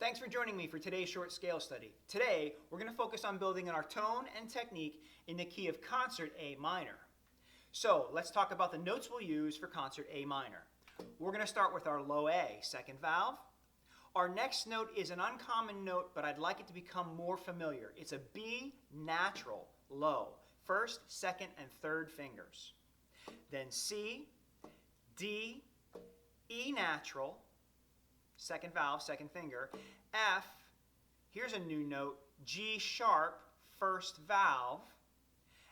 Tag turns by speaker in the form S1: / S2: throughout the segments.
S1: Thanks for joining me for today's short scale study. Today, we're going to focus on building our tone and technique in the key of concert A minor. So let's talk about the notes we'll use for concert A minor. We're going to start with our low A, second valve. Our next note is an uncommon note, but I'd like it to become more familiar. It's a B natural low, first, second, and third fingers. Then C, D, E natural, second valve, second finger, F, here's a new note, G sharp, first valve,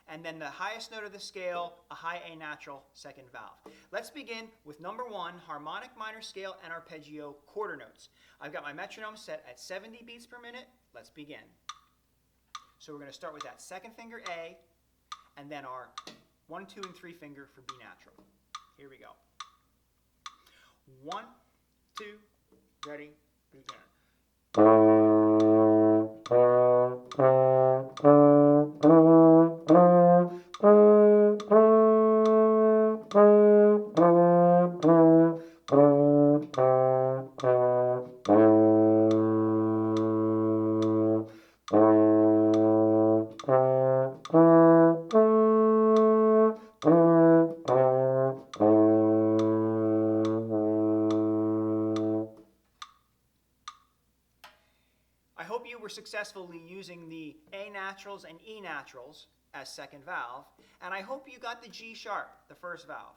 S1: and then the highest note of the scale, a high A natural, second valve. Let's begin with number 1, harmonic minor scale and arpeggio quarter notes. I've got my metronome set at 70 beats per minute. Let's begin. So we're going to start with that second finger A, and then our 1, 2, and 3 finger for B natural. Here we go. 1, 2, ready, begin. I hope you were successfully using the A naturals and E naturals as second valve, and I hope you got the G sharp, the first valve.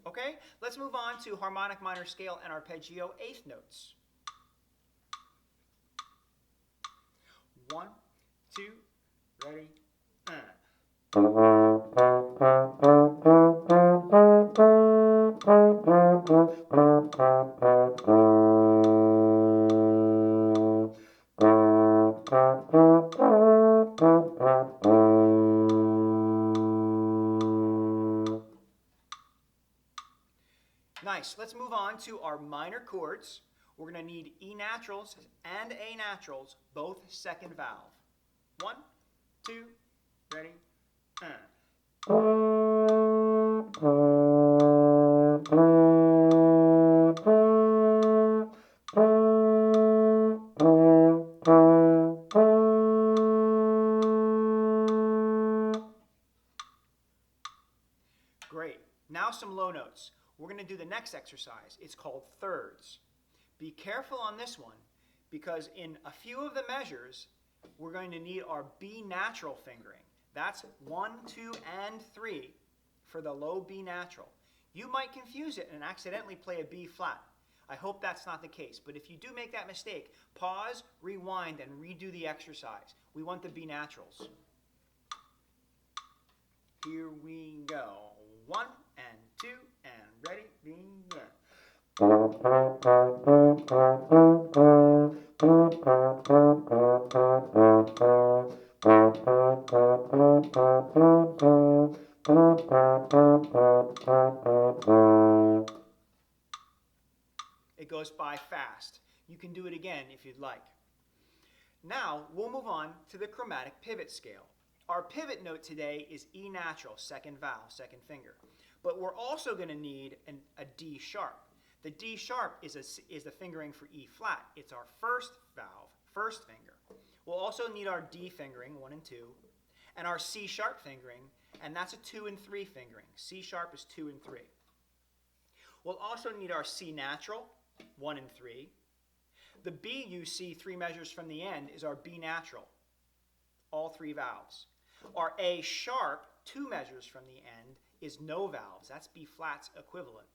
S1: Okay, let's move on to harmonic minor scale and arpeggio eighth notes. 1, 2, ready, Nice. Let's move on to our minor chords. We're going to need E naturals and A naturals, both second valve. 1, 2, ready, Great. Now some low notes. We're going to do the next exercise. It's called thirds. Be careful on this one because in a few of the measures, we're going to need our B natural fingering. That's 1, 2, and 3 for the low B natural. You might confuse it and accidentally play a B flat. I hope that's not the case, but if you do make that mistake, pause, rewind, and redo the exercise. We want the B naturals. Here we go. 1 and 2 and ready, begin. It goes by fast. You can do it again if you'd like. Now we'll move on to the chromatic pivot scale. Our pivot note today is E natural, second valve, second finger. But we're also going to need a D sharp. The D sharp is the fingering for E flat. It's our first valve, first finger. We'll also need our D fingering, 1 and 2, and our C sharp fingering, and that's a 2 and 3 fingering. C sharp is 2 and 3. We'll also need our C natural, 1 and 3. The B you see 3 measures from the end is our B natural, all 3 valves. Our A sharp, 2 measures from the end, is no valves. That's B flat's equivalent.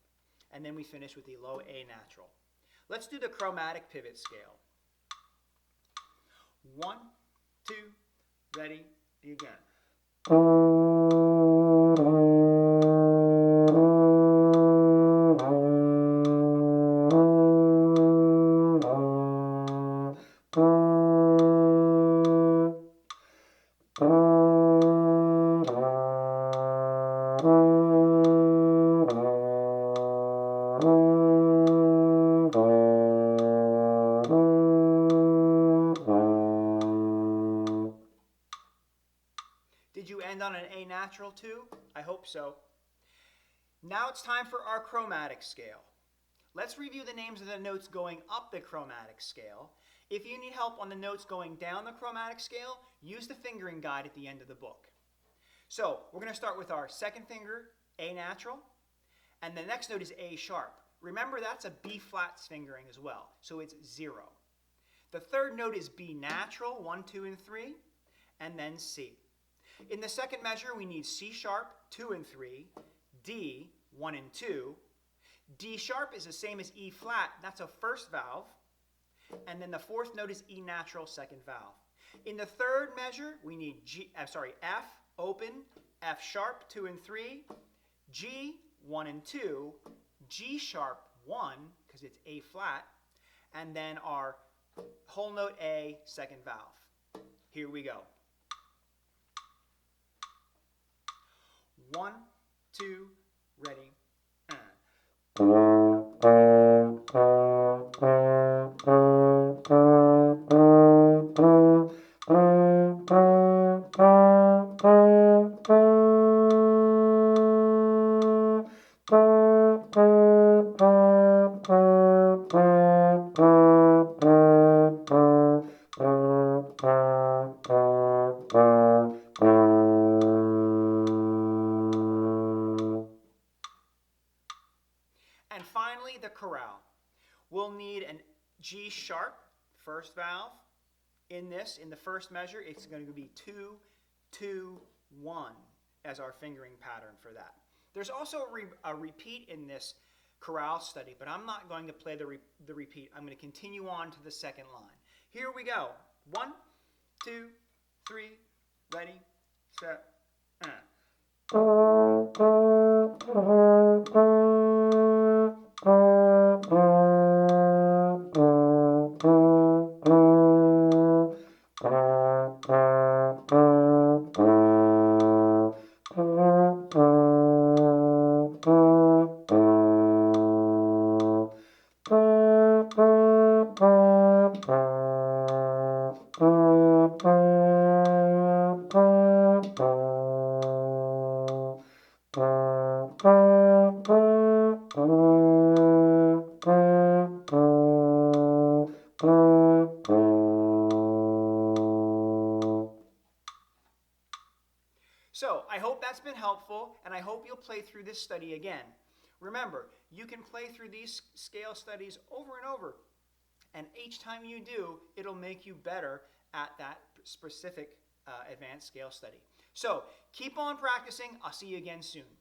S1: And then we finish with the low A natural. Let's do the chromatic pivot scale. 1, 2, ready, begin. Did you end on an A natural too? I hope so. Now it's time for our chromatic scale. Let's review the names of the notes going up the chromatic scale. If you need help on the notes going down the chromatic scale, use the fingering guide at the end of the book. So we're going to start with our second finger, A natural, and the next note is A sharp. Remember, that's a B flat fingering as well, so it's 0. The third note is B natural, 1, 2, and 3, and then C. In the second measure, we need C sharp, 2 and 3, D, 1 and 2. D sharp is the same as E flat, that's a first valve, and then the fourth note is E natural, second valve. In the third measure, we need F open, F sharp, 2 and 3, G, 1 and 2, G sharp, 1, because it's A flat, and then our whole note A, second valve. Here we go. 1, 2, ready, And finally, the chorale. We'll need an G sharp, first valve. In the first measure, it's going to be 2, 2, 1 as our fingering pattern for that. There's also a repeat in this chorale study, but I'm not going to play the repeat. I'm going to continue on to the second line. Here we go. 1, 2, 3, ready, set, So I hope that's been helpful, and I hope you'll play through this study again. Remember, you can play through these scale studies over and over, and each time you do, it'll make you better at that specific advanced scale study. So keep on practicing. I'll see you again soon.